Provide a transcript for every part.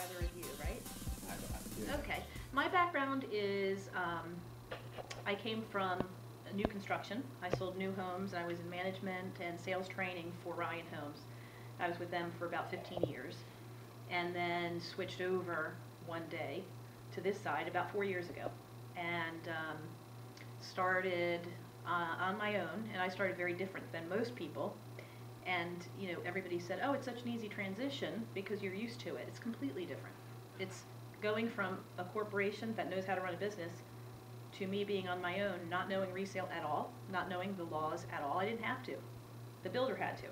neither of you, right? Yeah. Okay. My background is I came from new construction. I sold new homes. I was in management and sales training for Ryan Homes. I was with them for about 15 years and then switched over one day to this side about 4 years ago and started on my own. And I started very different than most people. And, you know, everybody said, oh, it's such an easy transition because you're used to it. It's completely different. It's going from a corporation that knows how to run a business to me being on my own, not knowing resale at all, not knowing the laws at all. I didn't have to. The builder had to.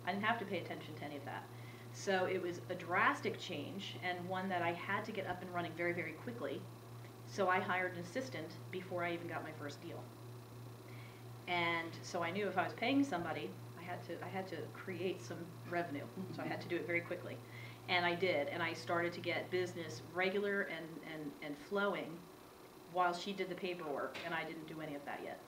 I didn't have to pay attention to any of that. So it was a drastic change and one that I had to get up and running very, very quickly. So I hired an assistant before I even got my first deal. And so I knew if I was paying somebody, I had to create some revenue. So I had to do it very quickly. And I did, and I started to get business regular and flowing while she did the paperwork, and I didn't do any of that yet.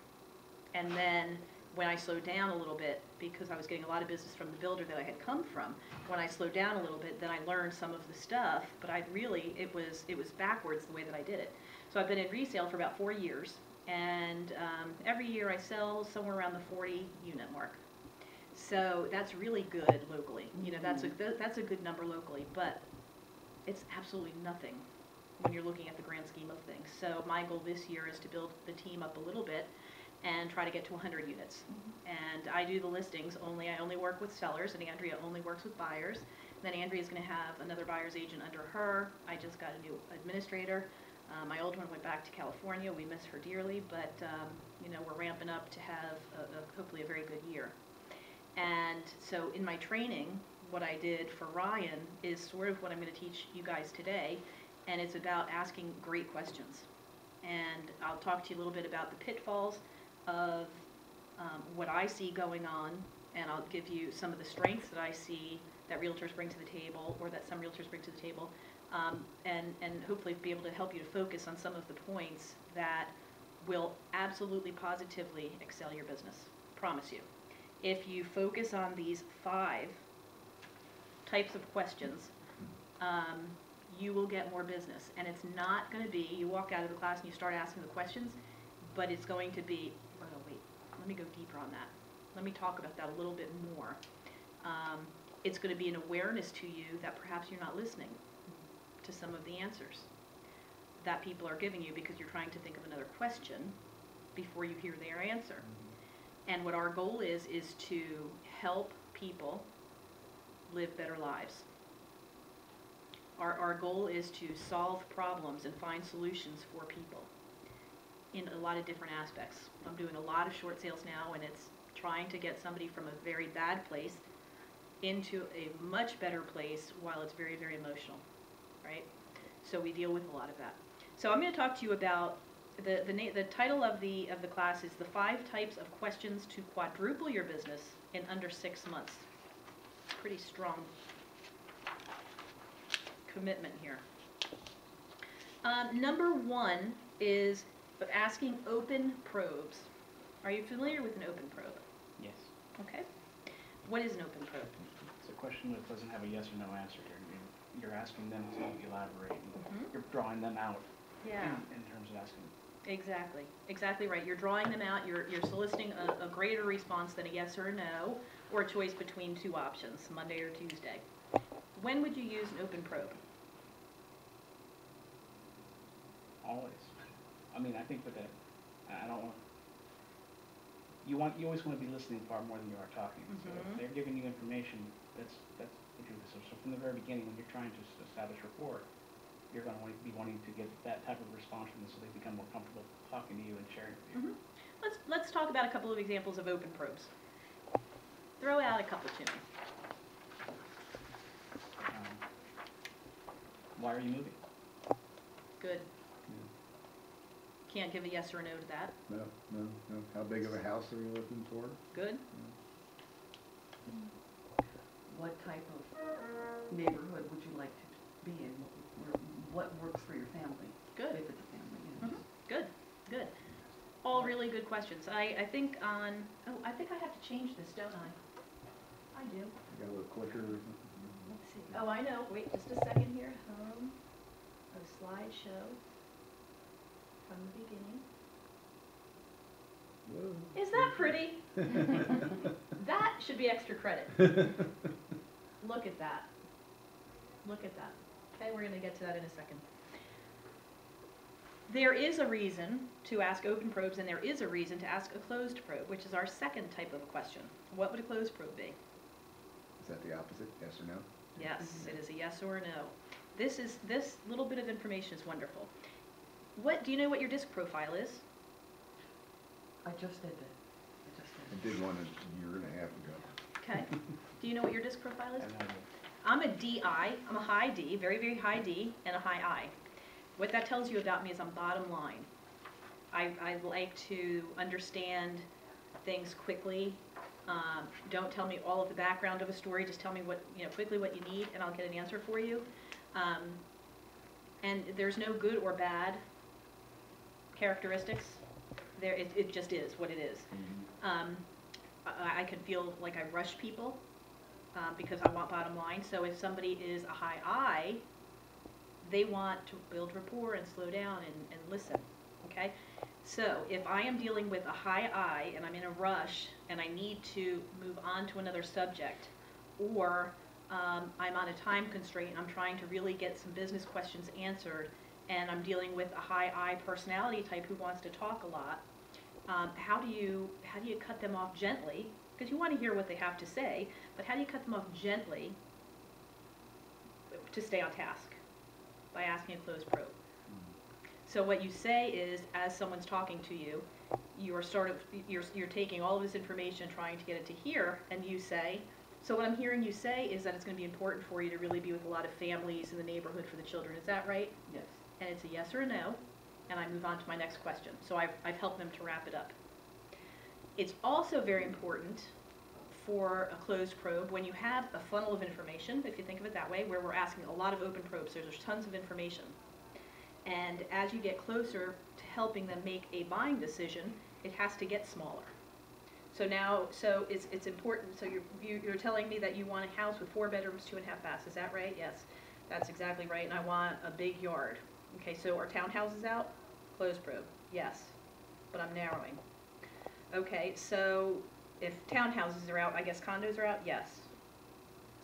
And then when I slowed down a little bit, because I was getting a lot of business from the builder that I had come from, when I slowed down a little bit, then I learned some of the stuff, but it was backwards the way that I did it. So I've been in resale for about 4 years, and every year I sell somewhere around the 40 unit mark. So that's really good locally. You know, that's a good number locally, but it's absolutely nothing when you're looking at the grand scheme of things. So my goal this year is to build the team up a little bit and try to get to 100 units. And I do the listings only. I only work with sellers, and Andrea only works with buyers. Then Andrea's going to have another buyer's agent under her. I just got a new administrator. My old one went back to California. We miss her dearly, but you know, we're ramping up to have hopefully a very good year. And so in my training, what I did for Ryan is sort of what I'm going to teach you guys today, and it's about asking great questions. And I'll talk to you a little bit about the pitfalls of what I see going on, and I'll give you some of the strengths that I see that realtors bring to the table, or that some realtors bring to the table, and hopefully be able to help you to focus on some of the points that will absolutely positively excel your business. Promise you. If you focus on these 5 types of questions, you will get more business. And it's not going to be, you walk out of the class and you start asking the questions, but it's going to be, oh wait, let me go deeper on that. Let me talk about that a little bit more. It's going to be an awareness to you that perhaps you're not listening to some of the answers that people are giving you because you're trying to think of another question before you hear their answer. And what our goal is to help people live better lives. Our goal is to solve problems and find solutions for people in a lot of different aspects. I'm doing a lot of short sales now, and it's trying to get somebody from a very bad place into a much better place while it's very, very emotional, right? So we deal with a lot of that. So I'm going to talk to you about the title of the class is the 5 types of questions to quadruple your business in under 6 months. Pretty strong commitment here. Number 1 is asking open probes. Are you familiar with an open probe? Yes. Okay. What is an open probe? It's a question that doesn't have a yes or no answer here. You're asking them to elaborate. You're drawing them out in terms of asking. Exactly. Exactly right. You're drawing them out. You're soliciting a greater response than a yes or a no, or a choice between 2 options, Monday or Tuesday. When would you use an open probe? Always. I mean, I think with that, I don't want. You always want to be listening far more than you are talking. So if they're giving you information, that's the truth. So from the very beginning, when you're trying to establish rapport, you're going to be wanting to get that type of response from them, so they become more comfortable talking to you and sharing with you. Let's talk about a couple of examples of open probes. Throw out a couple to me. Why are you moving? Good. Can't give a yes or a no to that. No. How big of a house are you looking for? Good. What type of neighborhood would you like to be in? What works for your family? Good. If it's a family, you know. Good. All really good questions. I think I think I have to change this, don't I? I do. You got a little clicker or something? Let's see. Oh, I know. Wait just a second here. Home, a slideshow from the beginning. Whoa. Is that pretty? That should be extra credit. Look at that. Look at that. Okay, we're going to get to that in a second. There is a reason to ask open probes, and there is a reason to ask a closed probe, which is our second type of question. What would a closed probe be? Is that the opposite, yes or no? Yes, it is a yes or a no. This little bit of information is wonderful. Do you know what your disc profile is? I just did that. I did one a year and a half ago. Okay. Do you know what your disc profile is? I know. I'm a DI. I'm a high D, very, very high D, and a high I. What that tells you about me is I'm bottom line. I like to understand things quickly. Don't tell me all of the background of a story. Just tell me quickly what you need, and I'll get an answer for you. And there's no good or bad characteristics. It just is what it is. I can feel like I rush people because I want bottom line. So if somebody is a high I, they want to build rapport and slow down and listen, okay? So if I am dealing with a high I and I'm in a rush and I need to move on to another subject, or I'm on a time constraint and I'm trying to really get some business questions answered, and I'm dealing with a high I personality type who wants to talk a lot, how do you cut them off gently? Because you want to hear what they have to say, but how do you cut them off gently to stay on task? By asking a closed probe. So what you say is, as someone's talking to you, you're taking all of this information, trying to get it to here, and you say, so what I'm hearing you say is that it's going to be important for you to really be with a lot of families in the neighborhood for the children. Is that right? Yes. And it's a yes or a no, and I move on to my next question. So I've helped them to wrap it up. It's also very important for a closed probe when you have a funnel of information, if you think of it that way, where we're asking a lot of open probes. There's tons of information. And as you get closer to helping them make a buying decision, it has to get smaller. So it's important. So you're telling me that you want a house with 4 bedrooms, 2.5 baths. Is that right? Yes, that's exactly right. And I want a big yard. Okay, so are townhouses out? Closed probe. Yes, but I'm narrowing. Okay, so if townhouses are out, I guess condos are out? Yes.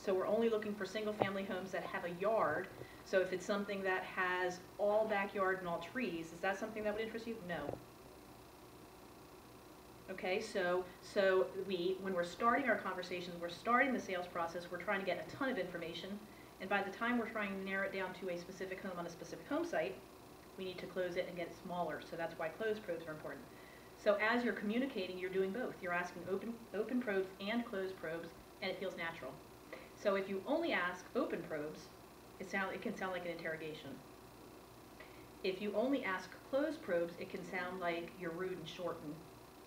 So we're only looking for single-family homes that have a yard. So if it's something that has all backyard and all trees, is that something that would interest you? No. Okay, so when we're starting our conversations, we're starting the sales process, we're trying to get a ton of information, and by the time we're trying to narrow it down to a specific home on a specific home site, we need to close it and get it smaller. So that's why closed probes are important. So as you're communicating, you're doing both. You're asking open probes and closed probes, and it feels natural. So if you only ask open probes, it can sound like an interrogation. If you only ask closed probes, it can sound like you're rude and short and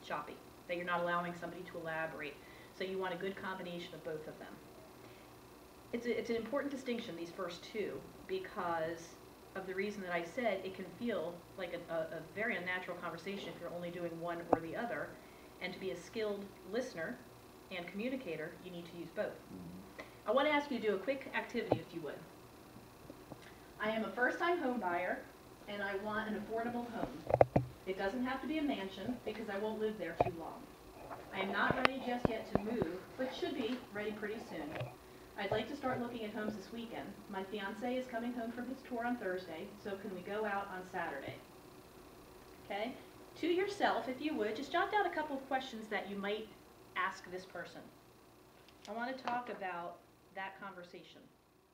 choppy, that you're not allowing somebody to elaborate. So you want a good combination of both of them. It's an important distinction, these first two, because of the reason that I said it can feel like a very unnatural conversation if you're only doing one or the other. And to be a skilled listener and communicator, you need to use both. I want to ask you to do a quick activity, if you would. I am a first-time home buyer, and I want an affordable home. It doesn't have to be a mansion, because I won't live there too long. I am not ready just yet to move, but should be ready pretty soon. I'd like to start looking at homes this weekend. My fiancé is coming home from his tour on Thursday, so can we go out on Saturday? Okay? To yourself, if you would, just jot down a couple of questions that you might ask this person. I want to talk about that conversation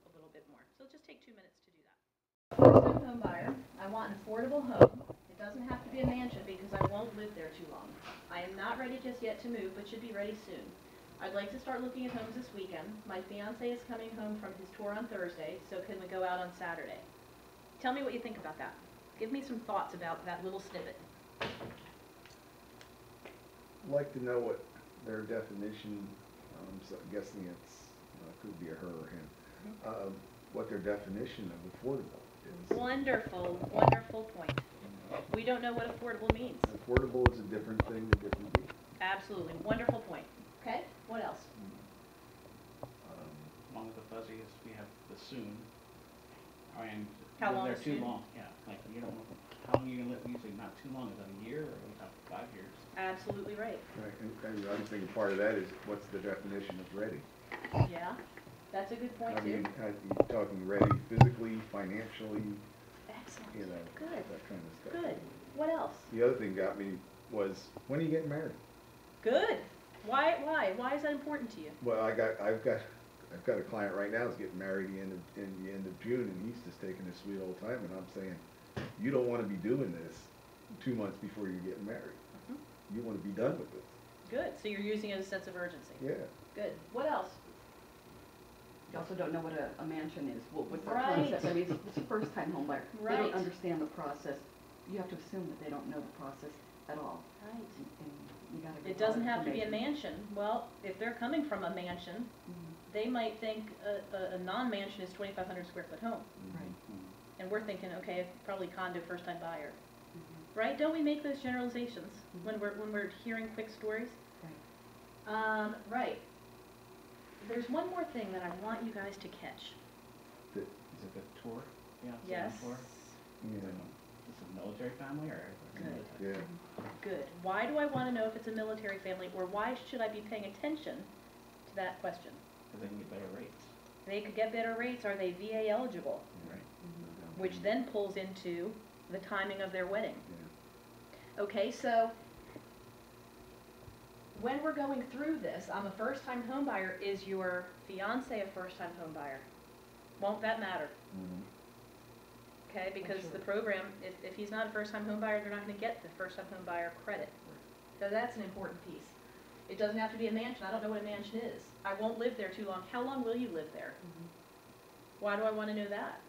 a little bit more. So just take 2 minutes to do that. First-time home buyer. I want an affordable home. It doesn't have to be a mansion because I won't live there too long. I am not ready just yet to move, but should be ready soon. I'd like to start looking at homes this weekend. My fiancé is coming home from his tour on Thursday, so can we go out on Saturday? Tell me what you think about that. Give me some thoughts about that little snippet. I'd like to know what their definition, so I'm guessing it could be a her or him, what their definition of affordable is. Wonderful, wonderful point. We don't know what affordable means. Affordable is a different thing to different people. Absolutely, wonderful point. Okay, what else? long as the fuzzy is, we have the soon, and How long they're is too soon? long, yeah, like, you don't, how long are you gonna live, usually not too long, is that a year, or are we talking 5 years? Absolutely right. Right, and I was thinking part of that is, what's the definition of ready? Yeah, that's a good I point too. mean, are you talking ready physically, financially, Excellent. you know, Good, that kind of stuff. good. What else? The other thing got me was, when are you getting married? Good. Why? Why is that important to you? Well, I've got a client right now who's getting married in the end of June, and he's just taking his sweet old time, and I'm saying, you don't wanna be doing this 2 months before you're getting married. Mhm. You wanna be done with this. Good. So you're using it as a sense of urgency. Yeah. Good. What else? You also don't know what a mansion is, what's the Right. concept, I mean, it's a first-time home buyer. They Right. don't understand the process, you have to assume that they don't know the process at all, Right. and you gotta give It doesn't a lot of have to be a information. mansion. Well, if they're coming from a mansion, Mhm. they might think a non-mansion is 2,500 square foot home. Right. And we're thinking, okay, probably condo first time buyer. Mhm. Right? Don't we make those generalizations Mhm. when we're hearing quick stories? Right. Right. There's one more thing that I want you guys to catch. Is it the tour? Yeah, it's Yes. the tour? Yeah. Is it a military family, or? Good. Yeah. Good. Why do I want to know if it's a military family, or why should I be paying attention to that question? Because they can get better rates. They could get better rates. Are they VA eligible? Right. Mhm. Which then pulls into the timing of their wedding. Yeah. Okay, so when we're going through this, I'm a first-time home buyer. Is your fiance a first-time home buyer? Won't that matter? Mhm. Okay, because sure. the program, if he's not a first-time home buyer, they're not gonna get the first-time home buyer credit. So that's an important piece. It doesn't have to be a mansion. I don't know what a mansion is. I won't live there too long. How long will you live there? Mhm. Why do I wanna know that?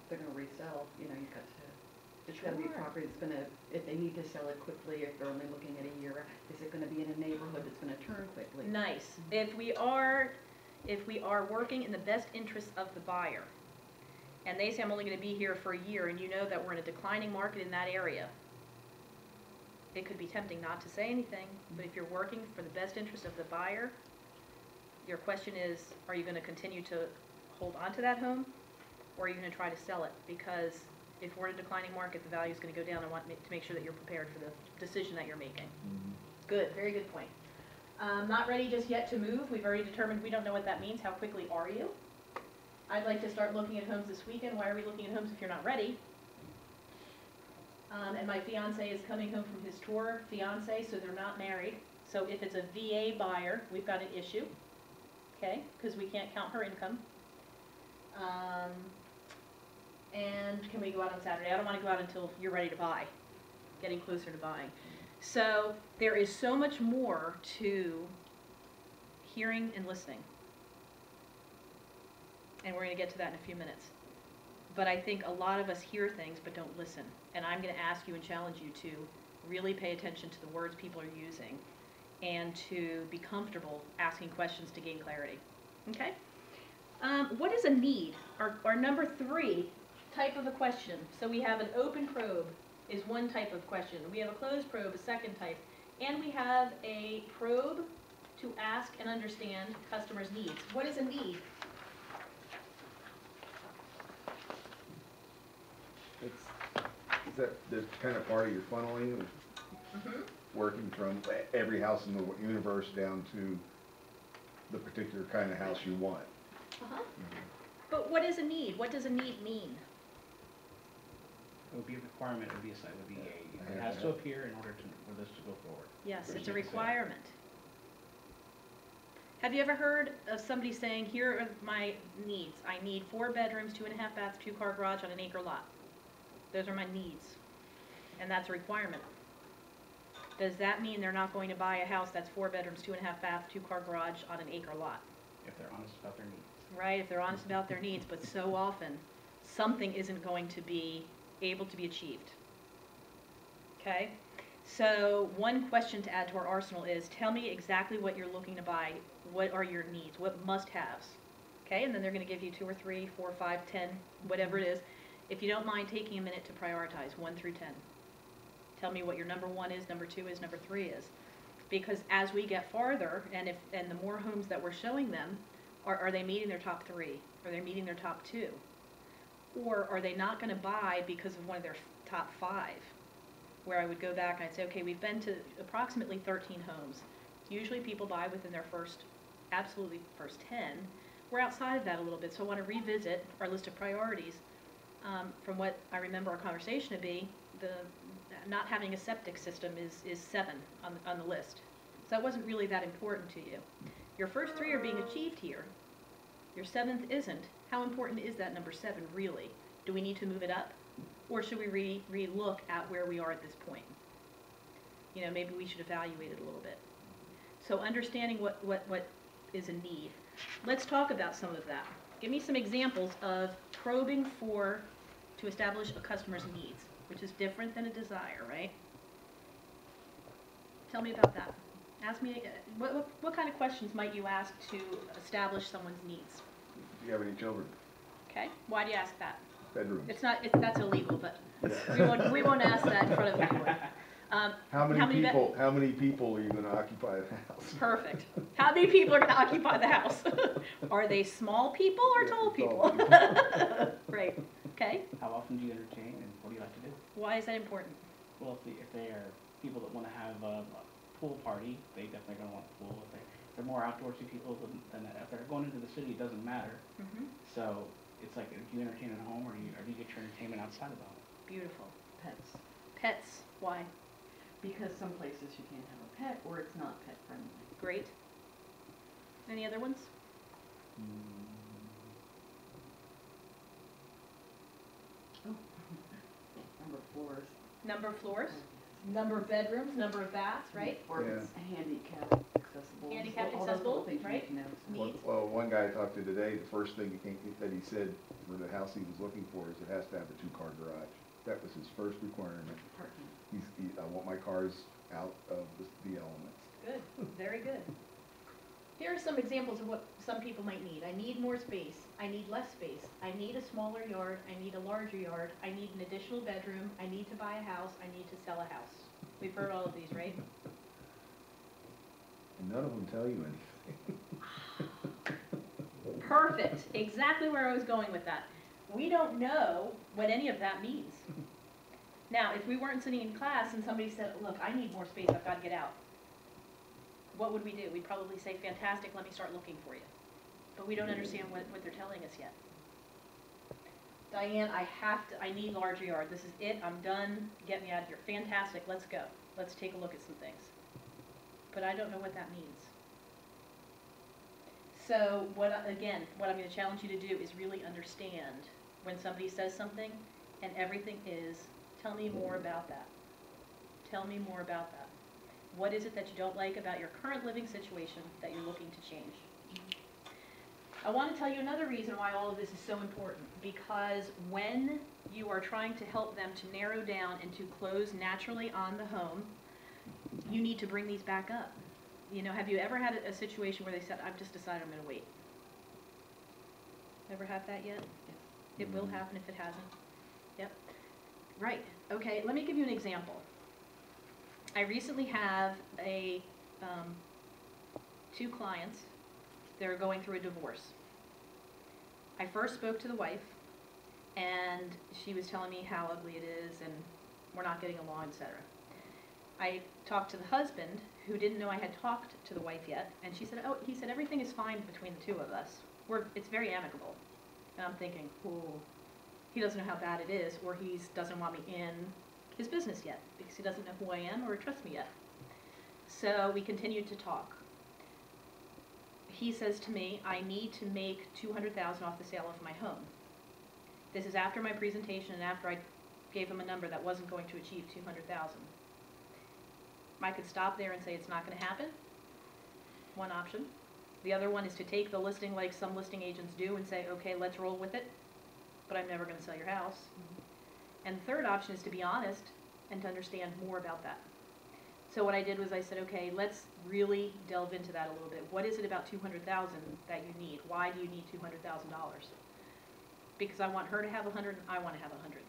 They're gonna resell, you know, you've got to, it's gotta be a Sure. property that's gonna, if they need to sell it quickly, if they're only looking at a year, is it gonna be in a neighborhood that's gonna turn quickly? Nice. If we are working in the best interest of the buyer, and they say I'm only gonna be here for a year, and you know that we're in a declining market in that area, it could be tempting not to say anything, but if you're working for the best interest of the buyer, your question is, are you gonna continue to hold on to that home, or are you gonna try to sell it? Because if we're in a declining market, the value's gonna go down. I want to make sure that you're prepared for the decision that you're making. Mhm. Good, very good point. Not ready just yet to move. We've already determined we don't know what that means. How quickly are you? I'd like to start looking at homes this weekend. Why are we looking at homes if you're not ready? And my fiance is coming home from his tour, fiance, so they're not married. So if it's a VA buyer, we've got an issue, okay? Because we can't count her income. And can we go out on Saturday? I don't want to go out until you're ready to buy, getting closer to buying. So there is so much more to hearing and listening. And we're going to get to that in a few minutes. But I think a lot of us hear things but don't listen. And I'm going to ask you and challenge you to really pay attention to the words people are using and to be comfortable asking questions to gain clarity. Okay? What is a need? Our number 3 type of a question. So we have an open probe is one type of question. We have a closed probe, a second type. And we have a probe to ask and understand customers' needs. What is a need? Is that the kind of part of your funneling, Mm-hmm. working from every house in the universe down to the particular kind of house you want? Uh-huh. But what is a need? What does a need mean? It would be a requirement, it would be a, it has to appear in order for this to go forward. Yes, Or it's a should I say. requirement. Have you ever heard of somebody saying, here are my needs. I need 4 bedrooms, 2.5 baths, 2-car garage on an acre lot. Those are my needs. And that's a requirement. Does that mean they're not going to buy a house that's 4 bedrooms, 2.5 baths, 2-car garage on an acre lot? If they're honest about their needs. Right, if they're honest about their needs, but so often, something isn't going to be able to be achieved. Okay? So one question to add to our arsenal is, tell me exactly what you're looking to buy. What are your needs? What must-haves? Okay, and then they're going to give you 2 or 3, 4, 5, 10, whatever it is. If you don't mind taking a minute to prioritize 1 through 10. Tell me what your number 1 is, number 2 is, number 3 is. Because as we get farther, and the more homes that we're showing them, Are they meeting their top 3? Are they meeting their top 2? Or are they not going to buy because of one of their top 5? Where I would go back and I'd say, okay, we've been to approximately 13 homes. Usually people buy within their absolutely first 10. We're outside of that a little bit, so I want to revisit our list of priorities. From what I remember our conversation to be, not having a septic system is 7 on the list. So that wasn't really that important to you. Your first 3 are being achieved here. Your 7th isn't. How important is that number 7 really? Do we need to move it up? Or should we re-look at where we are at this point? You know, maybe we should evaluate it a little bit. So understanding what is a need. Let's talk about some of that. Give me some examples of probing to establish a customer's needs, which is different than a desire, right? Tell me about that. Ask me, what kind of questions might you ask to establish someone's needs? Do you have any children? Okay, why do you ask that? Bedrooms? That's illegal, but we won't ask that in front of anyone. How many people are you going to occupy the house? Perfect. How many people are going to occupy the house? Are they small people or tall people? Right. Okay. How often do you entertain, and what do you like to do? Why is that important? Well, if they are people that want to have a pool party, they definitely going to want a pool. If they're more outdoorsy people than that. If they're going into the city, it doesn't matter. Mm-hmm. So it's like, do you entertain at home, or do you get your entertainment outside of the home? Beautiful. Pets. Pets. Why? Because some places you can't have a pet or it's not pet friendly. Great. Any other ones? Oh. Number of floors. Number of floors, number of bedrooms, number of baths, right? Or Yeah. it's handicap accessible. Handicap All those little accessible, things you right? need to know. Needs. Well, one guy I talked to today, the first thing that he said for the house he was looking for is it has to have a 2-car garage. That was his first requirement. Parking. I want my cars out of the elements. Good, very good. Here are some examples of what some people might need. I need more space. I need less space. I need a smaller yard. I need a larger yard. I need an additional bedroom. I need to buy a house. I need to sell a house. We've heard all of these, right? And none of them tell you anything. Perfect. Exactly where I was going with that. We don't know what any of that means. Now, if we weren't sitting in class and somebody said, look, I need more space, I've got to get out. What would we do? We'd probably say, fantastic, let me start looking for you. But we don't understand what they're telling us yet. Diane, I need larger yard. This is it, I'm done, get me out of here. Fantastic, let's go. Let's take a look at some things. But I don't know what that means. So, again, what I'm going to challenge you to do is really understand when somebody says something and everything is, tell me more about that. Tell me more about that. What is it that you don't like about your current living situation that you're looking to change? I want to tell you another reason why all of this is so important, because when you are trying to help them to narrow down and to close naturally on the home, you need to bring these back up. You know, have you ever had a situation where they said, I've just decided I'm going to wait? Ever have that yet? Yes. It will happen if it hasn't. Yep. Right. Okay, let me give you an example. I recently have two clients that are going through a divorce. I first spoke to the wife, and she was telling me how ugly it is, and we're not getting along, etc. I talked to the husband, who didn't know I had talked to the wife yet, and he said, everything is fine between the two of us. It's very amicable. And I'm thinking, oh, he doesn't know how bad it is, or he doesn't want me in his business yet, because he doesn't know who I am or trust me yet. So we continued to talk. He says to me, I need to make $200,000 off the sale of my home. This is after my presentation and after I gave him a number that wasn't going to achieve $200,000. I could stop there and say it's not going to happen. One option. The other one is to take the listing like some listing agents do and say, okay, let's roll with it, but I'm never going to sell your house. And the third option is to be honest and to understand more about that. So what I did was I said, okay, let's really delve into that a little bit. What is it about $200,000 that you need? Why do you need $200,000? Because I want her to have 100 and I want to have 100.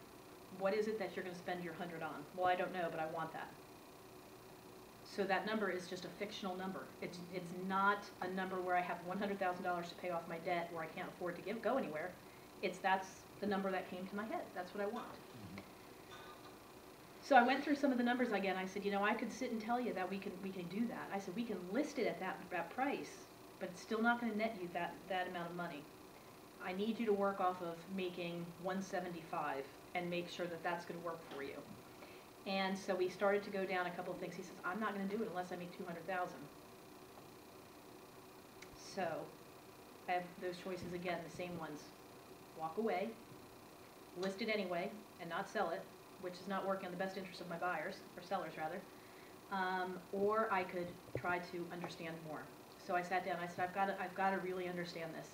What is it that you're going to spend your 100 on? Well, I don't know, but I want that. So that number is just a fictional number. It's not a number where I have $100,000 to pay off my debt where I can't afford to go anywhere. That's the number that came to my head. That's what I want. So I went through some of the numbers again. I said, you know, I could sit and tell you that we can do that. I said, we can list it at that price, but it's still not going to net you that amount of money. I need you to work off of making 175 and make sure that that's going to work for you. And so we started to go down a couple of things. He says, I'm not going to do it unless I make 200,000. So I have those choices again, the same ones. Walk away, list it anyway, and not sell it, which is not working in the best interest of my buyers, or sellers rather. Or I could try to understand more. So I sat down, I said, I've got to really understand this.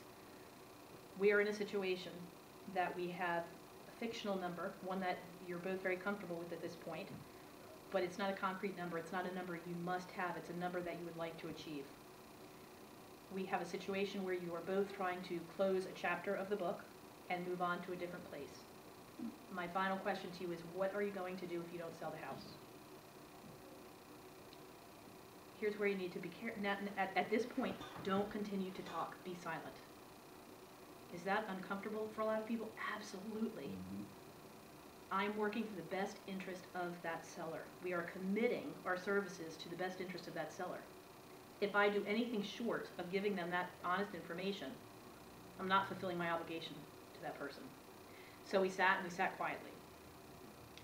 We are in a situation that we have a fictional number, one that you're both very comfortable with at this point, but it's not a concrete number, it's not a number you must have, it's a number that you would like to achieve. We have a situation where you are both trying to close a chapter of the book and move on to a different place. My final question to you is, what are you going to do if you don't sell the house? Here's where you need to be careful. At this point, don't continue to talk. Be silent. Is that uncomfortable for a lot of people? Absolutely. I'm working for the best interest of that seller. We are committing our services to the best interest of that seller. If I do anything short of giving them that honest information, I'm not fulfilling my obligation to that person. So we sat quietly.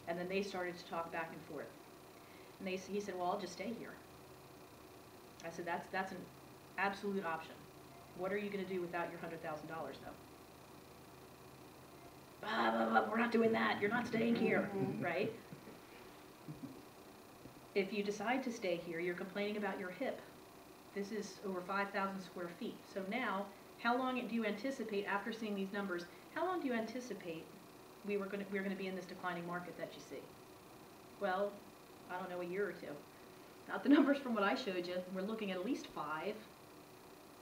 And then they started to talk back and forth. And he said, well, I'll just stay here. I said, that's an absolute option. What are you going to do without your $100,000 though? We're not doing that. You're not staying here, right? If you decide to stay here, you're complaining about your hip. This is over 5,000 square feet. So now, how long do you anticipate, after seeing these numbers, how long do you anticipate we're going to be in this declining market that you see? Well, I don't know, a year or two. Not the numbers from what I showed you. We're looking at least 5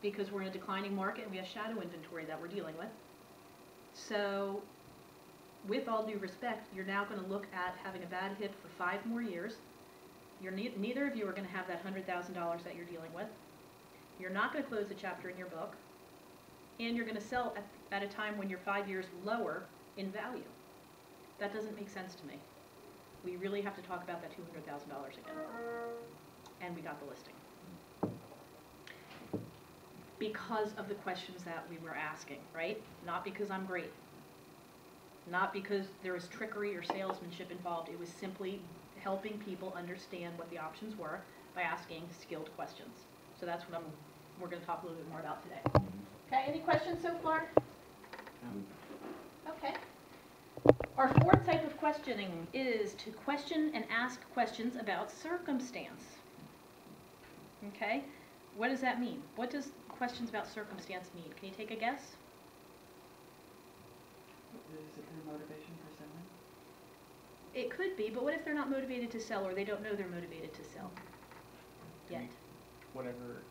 because we're in a declining market and we have shadow inventory that we're dealing with. So, with all due respect, you're now going to look at having a bad hip for 5 more years. Neither of you are going to have that $100,000 that you're dealing with. You're not going to close a chapter in your book. And you're going to sell at a time when you're 5 years lower in value. That doesn't make sense to me. We really have to talk about that $200,000 again. And we got the listing. Because of the questions that we were asking, right? Not because I'm great. Not because there was trickery or salesmanship involved. It was simply helping people understand what the options were by asking skilled questions. So that's what we're going to talk a little bit more about today. Okay, any questions so far? Okay. Our fourth type of questioning is to question and ask questions about circumstance. Okay, what does that mean? What does questions about circumstance mean? Can you take a guess? Is it their motivation for selling? It could be, but what if they're not motivated to sell or they don't know they're motivated to sell yet? Whatever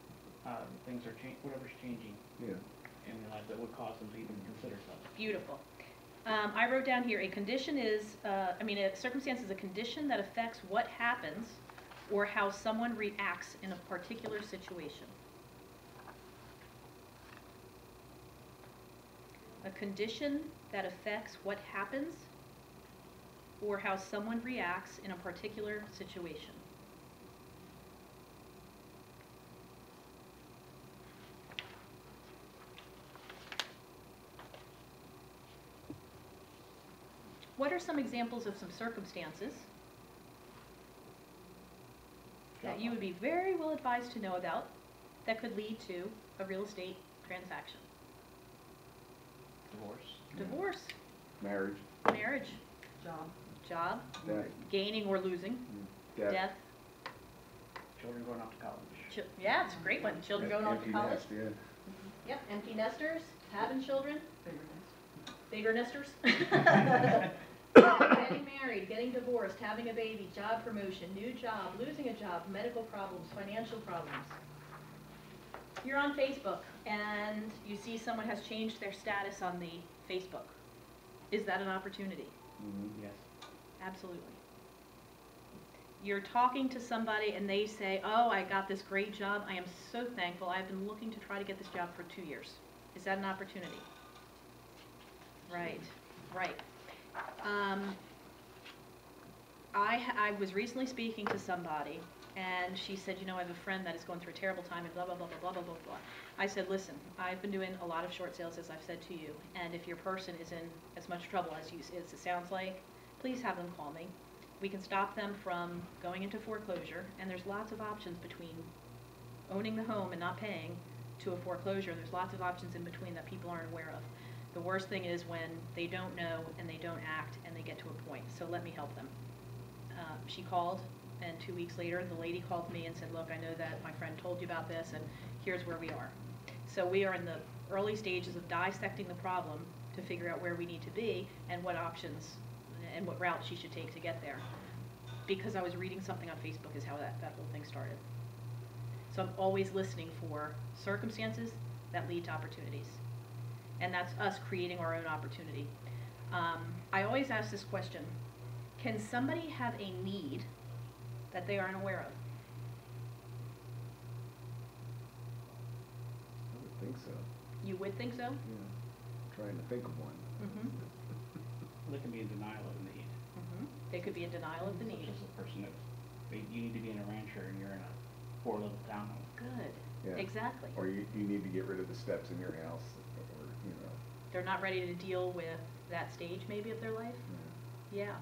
things are whatever's changing in their life that would cause them to even consider selling. Beautiful. I wrote down here, a condition is, a circumstance is a condition that affects what happens or how someone reacts in a particular situation. A condition that affects what happens or how someone reacts in a particular situation. What are some examples of some circumstances that you would be very well advised to know about that could lead to a real estate transaction? Divorce. Marriage. Marriage. Job. Death. Gaining or losing. Death. Children going off to college. Yeah, it's a great one. Children going off to college. Nest, yeah. Yep, empty nesters, having children. Bigger nest. Bigger nesters. Getting married, getting divorced, having a baby, job promotion, new job, losing a job, medical problems, financial problems. You're on Facebook and you see someone has changed their status on the Facebook. Is that an opportunity? Yes. Absolutely. you're talking to somebody and they say, oh, I got this great job. I am so thankful. I've been looking to try to get this job for 2 years. Is that an opportunity? Right, right. I was recently speaking to somebody, and she said, you know, I have a friend that is going through a terrible time, and blah, blah, blah, blah, blah, blah, blah, blah. I said, listen, I've been doing a lot of short sales, as I've said to you, and if your person is in as much trouble as it sounds like, please have them call me. We can stop them from going into foreclosure, and there's lots of options between owning the home and not paying to a foreclosure. There's lots of options in between that people aren't aware of. The worst thing is when they don't know and they don't act and they get to a point. So let me help them. She called, and 2 weeks later, the lady called me and said, look, I know that my friend told you about this, and here's where we are. So we are in the early stages of dissecting the problem to figure out where we need to be and what options and what route she should take to get there. Because I was reading something on Facebook is how that whole thing started. So I'm always listening for circumstances that lead to opportunities. And that's us creating our own opportunity. I always ask this question: can somebody have a need that they aren't aware of? I would think so. You would think so? Yeah. I'm trying to think of one. Mm-hmm. They can be in denial of the need. Mm-hmm. They could be in denial of the need. Such as a person that, you need to be in a rancher and you're in a 4-level townhome. Good. Yeah. Exactly. Or you need to get rid of the steps in your house, or, you know. They're not ready to deal with that stage maybe of their life. Yeah. Yeah.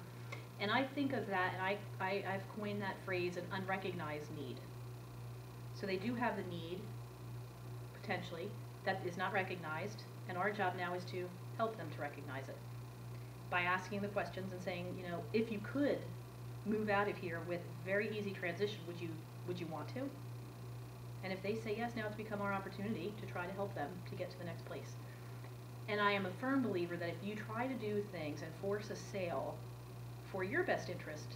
And I think of that, and I've coined that phrase, an unrecognized need. So they do have the need, potentially, that is not recognized, and our job now is to help them to recognize it. By asking the questions and saying, you know, if you could move out of here with very easy transition, would you want to? And if they say yes, now it's become our opportunity to try to help them to get to the next place. And I am a firm believer that if you try to do things and force a sale for your best interest,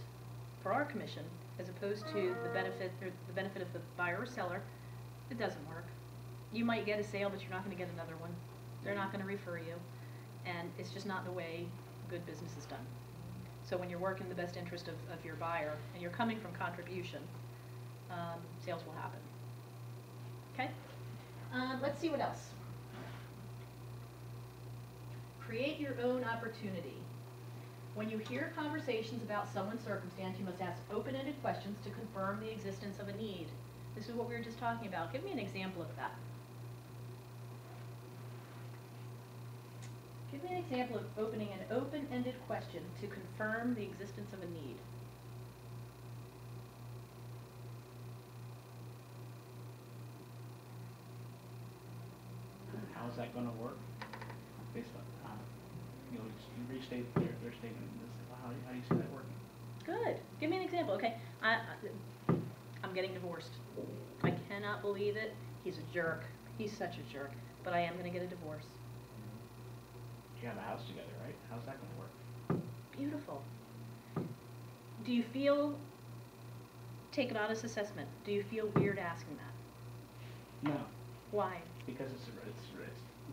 for our commission, as opposed to the benefit of the buyer or seller, it doesn't work. You might get a sale, but you're not going to get another one. They're not going to refer you, and it's just not the way good business is done. So when you're working in the best interest of your buyer, and you're coming from contribution, sales will happen. Okay? Let's see what else. Create your own opportunity. When you hear conversations about someone's circumstance, you must ask open-ended questions to confirm the existence of a need. This is what we were just talking about. Give me an example of that. Give me an example of opening an open-ended question to confirm the existence of a need. How's that going to work? Based on, you restate their statement. How do you see that working? Good. Give me an example. Okay, I'm getting divorced. I cannot believe it. He's a jerk. He's such a jerk. But I am going to get a divorce. You have a house together, right? How's that going to work? Beautiful. Do you feel, take an honest assessment, do you feel weird asking that? No. Why? Because it's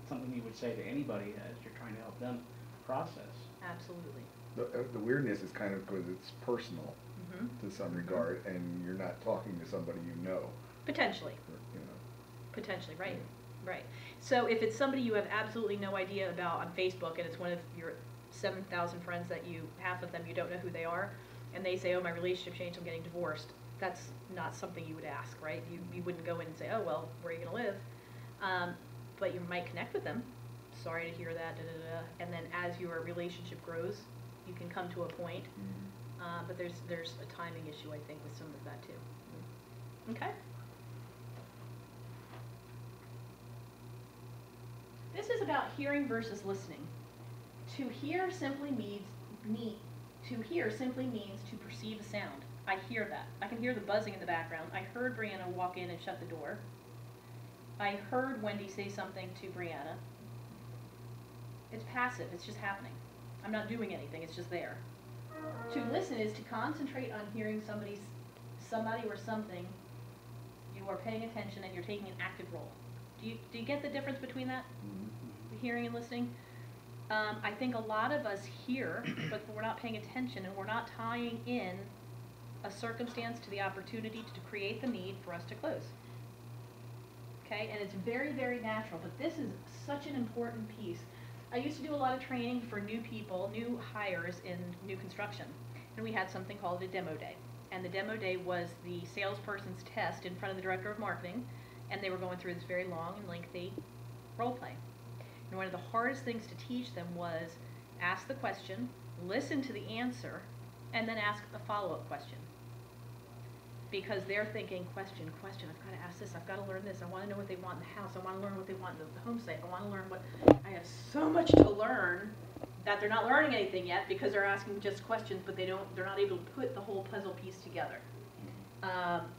something you would say to anybody as you're trying to help them process. Absolutely. The weirdness is kind of because it's personal Mm-hmm. to some regard, and you're not talking to somebody you know. Potentially. Or, you know. Potentially, right. Right. So if it's somebody you have absolutely no idea about on Facebook, and it's one of your 7,000 friends that half of them you don't know who they are, and they say, oh, my relationship changed, I'm getting divorced, that's not something you would ask, right? You wouldn't go in and say, oh, well, where are you going to live? But you might connect with them. Sorry to hear that, and then as your relationship grows, you can come to a point. But there's a timing issue, I think, with some of that too. Okay? This is about hearing versus listening. To hear simply means to perceive a sound. I hear that. I can hear the buzzing in the background. I heard Brianna walk in and shut the door. I heard Wendy say something to Brianna. It's passive. It's just happening. I'm not doing anything. It's just there. To listen is to concentrate on hearing somebody or something. You are paying attention and you're taking an active role. Do you get the difference between that? The hearing and listening? I think a lot of us hear, but we're not paying attention and we're not tying in a circumstance to the opportunity to create the need for us to close. Okay, and it's very, very natural, but this is such an important piece. I used to do a lot of training for new people, new hires in new construction, and we had something called a demo day. And the demo day was the salesperson's test in front of the director of marketing, and they were going through this very long and lengthy role play. And one of the hardest things to teach them was ask the question, listen to the answer, and then ask a follow-up question. Because they're thinking, question, I've got to ask this, I've got to learn this, I want to know what they want in the house, I want to learn what they want in the home site, I want to learn what, I have so much to learn that they're not learning anything yet because they're asking just questions, but they're not able to put the whole puzzle piece together.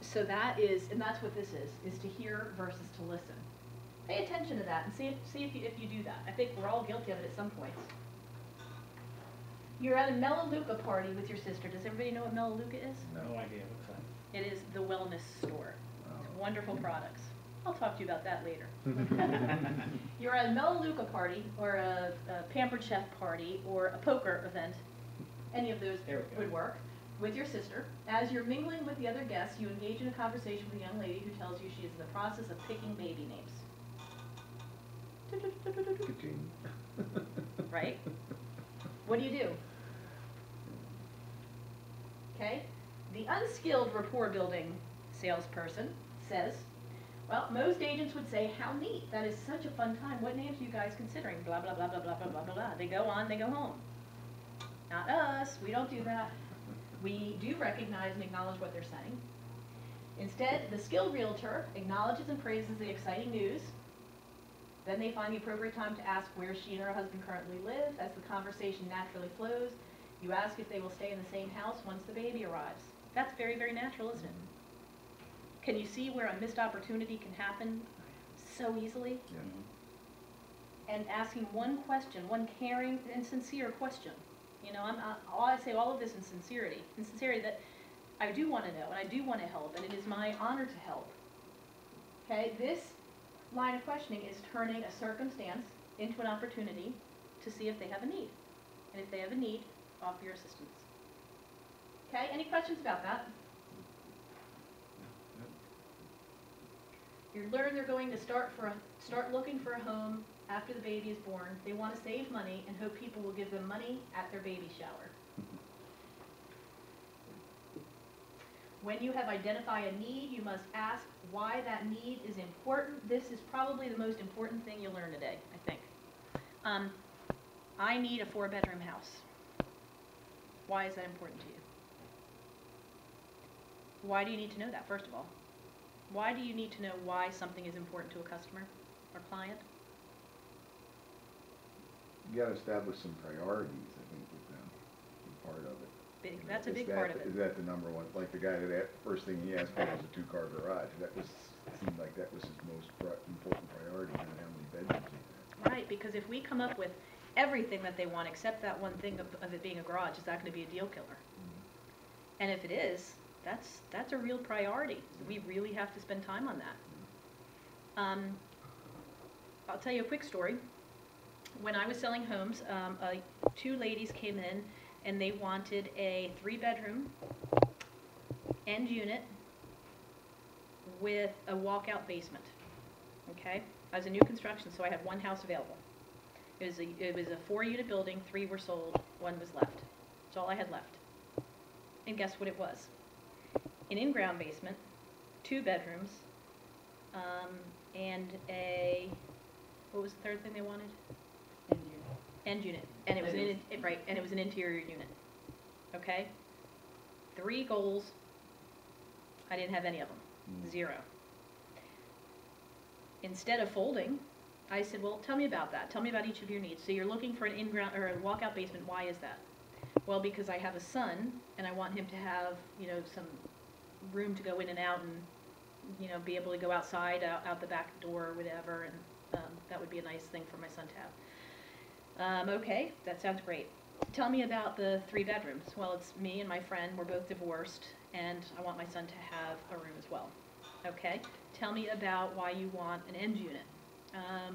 So that is, and that's what this is to hear versus to listen. Pay attention to that and see if you do that. I think we're all guilty of it at some points. You're at a Melaleuca party with your sister. Does everybody know what Melaleuca is? No idea what's that. It is the wellness store. It's wonderful products. I'll talk to you about that later. You're at a Melaleuca party, or a Pampered Chef party, or a poker event. Any of those would work. With your sister. As you're mingling with the other guests, you engage in a conversation with a young lady who tells you she is in the process of picking baby names. Right? What do? Okay? The unskilled rapport building salesperson says, well, most agents would say, how neat, that is such a fun time, what names are you guys considering, blah, blah, blah, blah, blah, blah, blah, blah, blah. They go on, they go home. Not us, we don't do that. We do recognize and acknowledge what they're saying. Instead, the skilled realtor acknowledges and praises the exciting news. Then they find the appropriate time to ask where she and her husband currently live. As the conversation naturally flows, you ask if they will stay in the same house once the baby arrives. That's very, very natural, isn't it? Can you see where a missed opportunity can happen so easily? Yeah. And asking one question, one caring and sincere question. You know, I say all of this in sincerity that I do want to know and I do want to help, and it is my honor to help. Okay, this line of questioning is turning a circumstance into an opportunity to see if they have a need. And if they have a need, offer your assistance. Okay, any questions about that? You learn they're going to start looking for a home after the baby is born. They want to save money and hope people will give them money at their baby shower. When you have identified a need, you must ask why that need is important. This is probably the most important thing you'll learn today, I think. I need a 4-bedroom house. Why is that important to you? Why do you need to know that, first of all? Why do you need to know why something is important to a customer or client? You gotta establish some priorities, I think, with them, part of it. That's a big part of it. Is that the number one, like the guy that first thing he asked for was a 2-car garage, seemed like that was his most important priority, not how many bedrooms he had. Right, because if we come up with everything that they want except that one thing of it being a garage, is that going to be a deal killer? Mm-hmm. And if it is, that's a real priority. We really have to spend time on that. I'll tell you a quick story. When I was selling homes, 2 ladies came in and they wanted a 3-bedroom end unit with a walkout basement. Okay? I was a new construction, so I had 1 house available. It was a 4-unit building, 3 were sold, 1 was left. That's all I had left. And guess what it was? An in-ground basement, 2 bedrooms, and what was the 3rd thing they wanted? End unit. And it was and it was an interior unit. Okay? 3 goals. I didn't have any of them. 0. Instead of folding, I said, well, tell me about that. Tell me about each of your needs. So you're looking for an in-ground or a walkout basement. Why is that? Well, because I have a son and I want him to have, some room to go in and out and, be able to go outside, out the back door or whatever, and that would be a nice thing for my son to have. Okay, that sounds great. Tell me about the 3 bedrooms. Well, it's me and my friend. We're both divorced, and I want my son to have a room as well. Okay, tell me about why you want an end unit.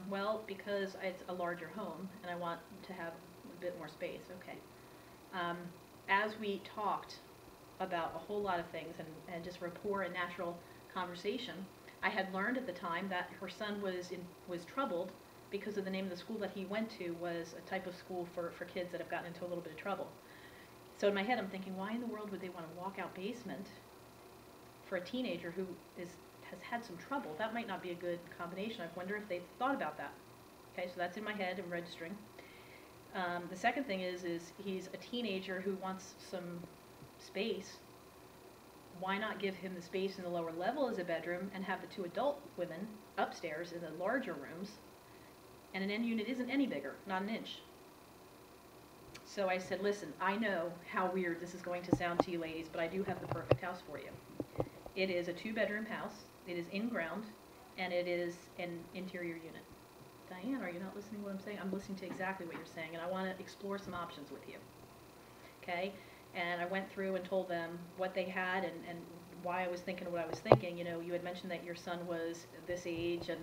Well, because it's a larger home, and I want to have a bit more space. Okay. As we talked about a whole lot of things and just rapport and natural conversation. I had learned at the time that her son was troubled because of the name of the school that he went to was a type of school for kids that have gotten into a little bit of trouble. So in my head I'm thinking, why in the world would they want a walkout basement for a teenager who has had some trouble? That might not be a good combination. I wonder if they've thought about that. Okay, so that's in my head, I'm registering. The second thing is he's a teenager who wants some space. Why not give him the space in the lower level as a bedroom and have the two adult women upstairs in the larger rooms? And an end unit isn't any bigger, not an inch. So I said, listen, I know how weird this is going to sound to you ladies, but I do have the perfect house for you. It is a 2-bedroom house. It is in ground, and it is an interior unit. Diane, are you not listening to what I'm saying? I'm listening to exactly what you're saying, and I want to explore some options with you. Okay? And I went through and told them what they had and why I was thinking what I was thinking. You know, you had mentioned that your son was this age and,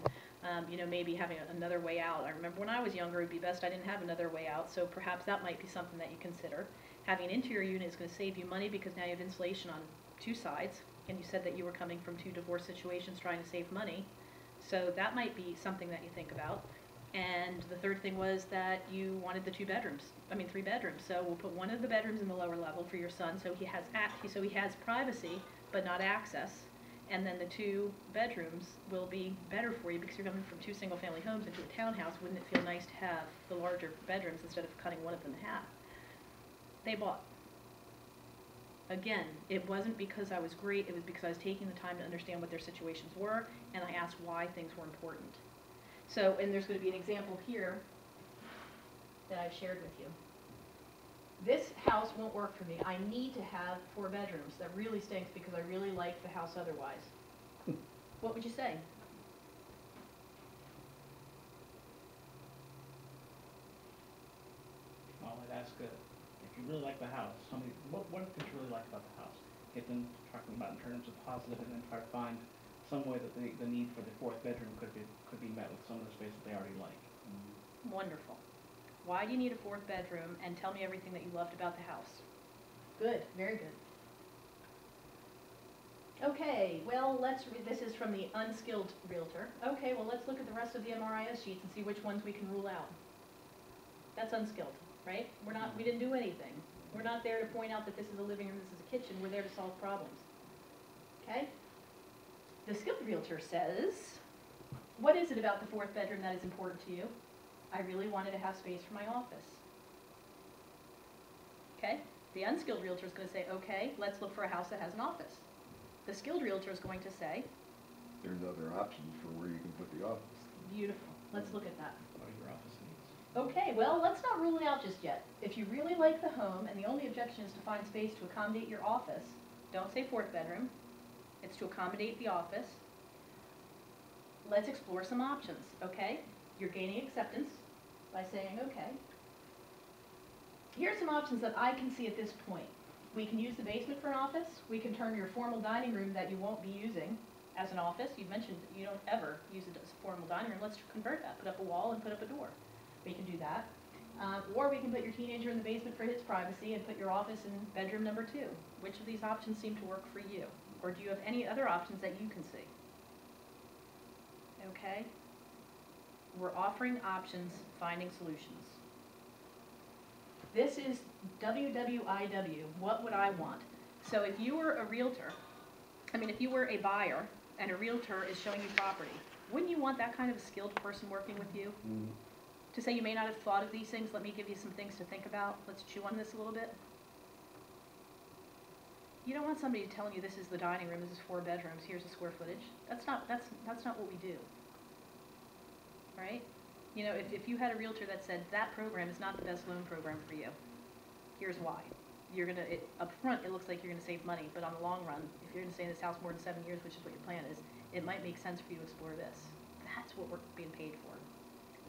you know, maybe having another way out. I remember when I was younger, it would be best I didn't have another way out, so perhaps that might be something that you consider. Having an interior unit is going to save you money because now you have insulation on 2 sides, and you said that you were coming from 2 divorce situations trying to save money. So that might be something that you think about. And the third thing was that you wanted the 3 bedrooms. So we'll put one of the bedrooms in the lower level for your son, so he has privacy but not access. And then the 2 bedrooms will be better for you because you're coming from 2 single-family homes into a townhouse. Wouldn't it feel nice to have the larger bedrooms instead of cutting one of them in half? They bought. Again, it wasn't because I was great. It was because I was taking the time to understand what their situations were, and I asked why things were important. So, and there's going to be an example here that I've shared with you. This house won't work for me. I need to have 4 bedrooms. That really stinks because I really like the house otherwise. What would you say? Well, I'd ask if you really like the house, what did you really like about the house? Get them talking about in terms of positive, and then try to find some way that the need for the 4th bedroom could be met with some of the space that they already like. Wonderful. Why do you need a 4th bedroom? And tell me everything that you loved about the house. Good, very good. Okay, well, this is from the unskilled realtor. Okay, well, let's look at the rest of the MRIS sheets and see which ones we can rule out. That's unskilled, right? We didn't do anything. We're not there to point out that this is a living room, this is a kitchen. We're there to solve problems. Okay? The skilled realtor says, what is it about the 4th bedroom that is important to you? I really wanted to have space for my office. Okay? The unskilled realtor is going to say, okay, let's look for a house that has an office. The skilled realtor is going to say, There's other options for where you can put the office. beautiful. Let's look at that. What are your office needs? Okay, well, let's not rule it out just yet. If you really like the home and the only objection is to find space to accommodate your office, don't say 4th bedroom. It's to accommodate the office. Let's explore some options, okay? You're gaining acceptance by saying okay. Here's some options that I can see at this point. We can use the basement for an office. We can turn your formal dining room that you won't be using as an office. You mentioned that you don't ever use it as a formal dining room. Let's convert that. Put up a wall and put up a door. We can do that. Or we can put your teenager in the basement for his privacy and put your office in bedroom number 2. Which of these options seem to work for you? Or do you have any other options that you can see? Okay? We're offering options, finding solutions. This is WWIW, what would I want? So if you were a realtor, if you were a buyer and a realtor is showing you property, wouldn't you want that kind of a skilled person working with you? To say you may not have thought of these things, let me give you some things to think about. Let's chew on this a little bit. You don't want somebody telling you this is the dining room, this is 4 bedrooms, here's the square footage. That's not what we do. Right? You know, if you had a realtor that said that program is not the best loan program for you, here's why. Up front it looks like you're gonna save money, but on the long run, if you're gonna stay in this house more than 7 years, which is what your plan is, it might make sense for you to explore this. That's what we're being paid for.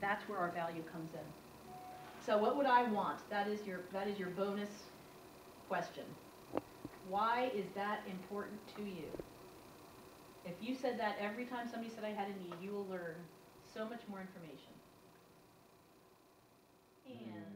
That's where our value comes in. So what would I want? That is your bonus question. Why is that important to you? If you said that every time somebody said I had a need, you will learn so much more information. And